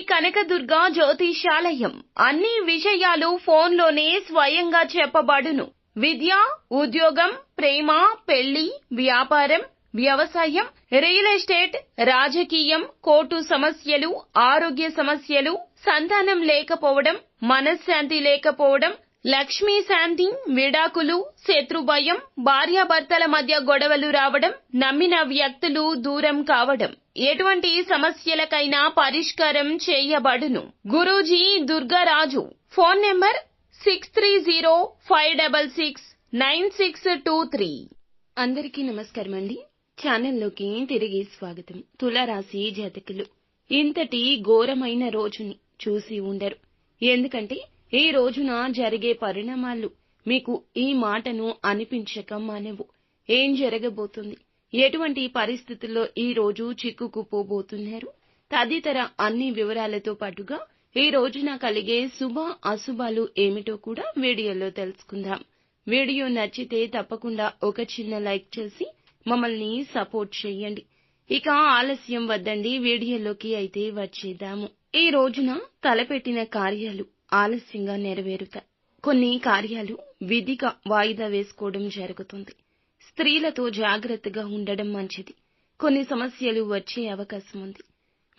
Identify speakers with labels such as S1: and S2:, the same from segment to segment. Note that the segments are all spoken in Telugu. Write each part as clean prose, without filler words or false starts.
S1: కనకదుర్గ జ్యోతిషాలయం అన్ని విషయాలు ఫోన్లోనే స్వయంగా చెప్పబడును. విద్య, ఉద్యోగం, ప్రేమ, పెళ్లి, వ్యాపారం, వ్యవసాయం, రియల్ ఎస్టేట్, రాజకీయం, కోర్టు సమస్యలు, ఆరోగ్య సమస్యలు, సంతానం లేకపోవడం, మనశ్శాంతి లేకపోవడం, లక్ష్మీ శాంతి, విడాకులు, శత్రుభయం, భార్యాభర్తల మధ్య గొడవలు రావడం, నమ్మిన వ్యక్తులు దూరం కావడం, ఎటువంటి సమస్యలకైనా పరిష్కారం చేయబడును. గురూజీ దుర్గారాజు. Phone number 6305669623. అందరికీ నమస్కారం అండి. ఛానల్లోకి తిరిగి స్వాగతం. తులారాశి జాతకులు ఇంతటి ఘోరమైన రోజుని చూసి ఉండరు. ఎందుకంటే ఈ రోజున జరిగే పరిణామాలు మీకు ఈ మాటను అనిపించక మానవు. ఏం జరగబోతుంది, ఎటువంటి పరిస్థితుల్లో ఈ రోజు చిక్కుకుపోబోతున్నారు తదితర అన్ని వివరాలతో పాటుగా ఈ రోజున కలిగే శుభ అశుభాలు ఏమిటో కూడా వీడియోలో తెలుసుకుందాం. వీడియో నచ్చితే తప్పకుండా ఒక చిన్న లైక్ చేసి మమ్మల్ని సపోర్ట్ చేయండి. ఇక ఆలస్యం వద్దండి, వీడియోలోకి అయితే వచ్చేద్దాము. ఈ రోజున తలపెట్టిన కార్యాలు ఆలస్యంగా నెరవేరుతాయి. కొన్ని కార్యాలు విధిగా వాయిదా వేసుకోవడం జరుగుతుంది. స్త్రీలతో జాగ్రత్తగా ఉండడం మంచిది. కొన్ని సమస్యలు వచ్చే అవకాశం ఉంది.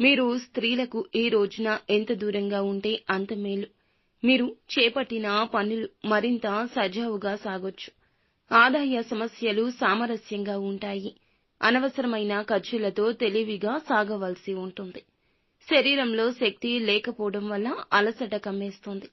S1: మీరు స్త్రీలకు ఈ రోజున ఎంత దూరంగా ఉంటే అంత మేలు. మీరు చేపట్టిన పనులు మరింత సజావుగా సాగొచ్చు. ఆదాయ సమస్యలు సామరస్యంగా ఉంటాయి. అనవసరమైన ఖర్చులతో తెలివిగా సాగవలసి ఉంటుంది. శరీరంలో శక్తి లేకపోవడం వల్ల అలసట కమ్మేస్తుంది.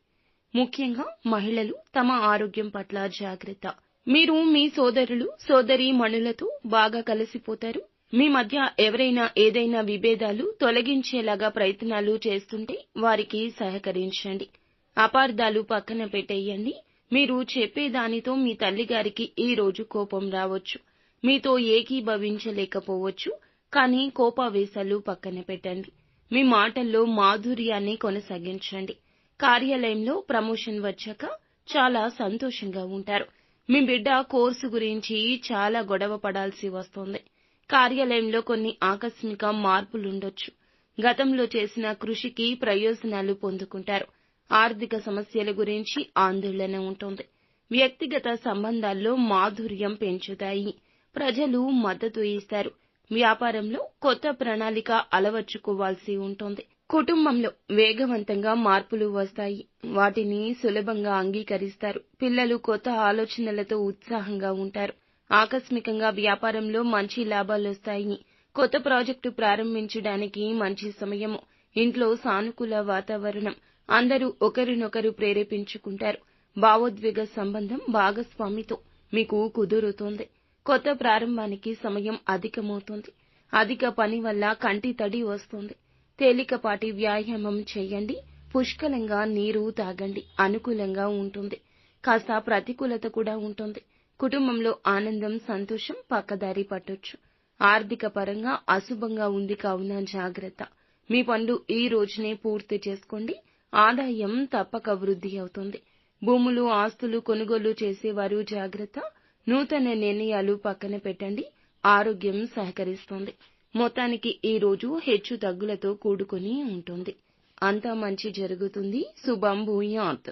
S1: ముఖ్యంగా మహిళలు తమ ఆరోగ్యం పట్ల జాగ్రత్త. మీరు మీ సోదరులు సోదరీమణులతో బాగా కలిసిపోతారు. మీ మధ్య ఎవరైనా ఏదైనా విభేదాలు తొలగించేలాగా ప్రయత్నాలు చేస్తుంటే వారికి సహకరించండి. అపార్థాలు పక్కన పెట్టేయండి. మీరు చెప్పేదానితో మీ తల్లిగారికి ఈ రోజు కోపం రావచ్చు. మీతో ఏకీభవించలేకపోవచ్చు. కానీ కోపావేశాలు పక్కన పెట్టండి. మీ మాటల్లో మాధుర్యాన్ని కొనసాగించండి. కార్యాలయంలో ప్రమోషన్ వచ్చాక చాలా సంతోషంగా ఉంటారు. మీ బిడ్డ కోర్సు గురించి చాలా గొడవ పడాల్సి వస్తుంది. కార్యాలయంలో కొన్ని ఆకస్మిక మార్పులుండొచ్చు. గతంలో చేసిన కృషికి ప్రయోజనాలు పొందుకుంటారు. ఆర్థిక సమస్యల గురించి ఆందోళన ఉంటుంది. వ్యక్తిగత సంబంధాల్లో మాధుర్యం పెంచుతాయి. ప్రజలు మద్దతు ఇస్తారు. వ్యాపారంలో కొత్త ప్రణాళిక అలవర్చుకోవాల్సి ఉంటుంది. కుటుంబంలో వేగవంతంగా మార్పులు వస్తాయి. వాటిని సులభంగా అంగీకరిస్తారు. పిల్లలు కొత్త ఆలోచనలతో ఉత్సాహంగా ఉంటారు. ఆకస్మికంగా వ్యాపారంలో మంచి లాభాలొస్తాయి. కొత్త ప్రాజెక్టు ప్రారంభించడానికి మంచి సమయము. ఇంట్లో సానుకూల వాతావరణం. అందరూ ఒకరినొకరు ప్రేరేపించుకుంటారు. భావోద్వేగ సంబంధం భాగస్వామితో మీకు కుదురుతుంది. కొత్త ప్రారంభానికి సమయం అధికమవుతుంది. అధిక పని వల్ల కంటి తడి వస్తుంది. తేలికపాటి వ్యాయామం చేయండి. పుష్కలంగా నీరు తాగండి. అనుకూలంగా ఉంటుంది. కాస్త ప్రతికూలత కూడా ఉంటుంది. కుటుంబంలో ఆనందం సంతోషం పక్కదారి పట్టొచ్చు. ఆర్థిక పరంగా అశుభంగా ఉంది కావున జాగ్రత్త. మీ పనులు ఈ రోజునే పూర్తి చేసుకోండి. ఆదాయం తప్పక వృద్ధి అవుతుంది. భూములు ఆస్తులు కొనుగోలు చేసేవారు జాగ్రత్త. నూతన నిర్ణయాలు పక్కన పెట్టండి. ఆరోగ్యం సహకరిస్తుంది. మొత్తానికి ఈ రోజు హెచ్చు తగ్గులతో కూడుకొని ఉంటుంది. అంతా మంచి జరుగుతుంది. శుభం భూయాత్.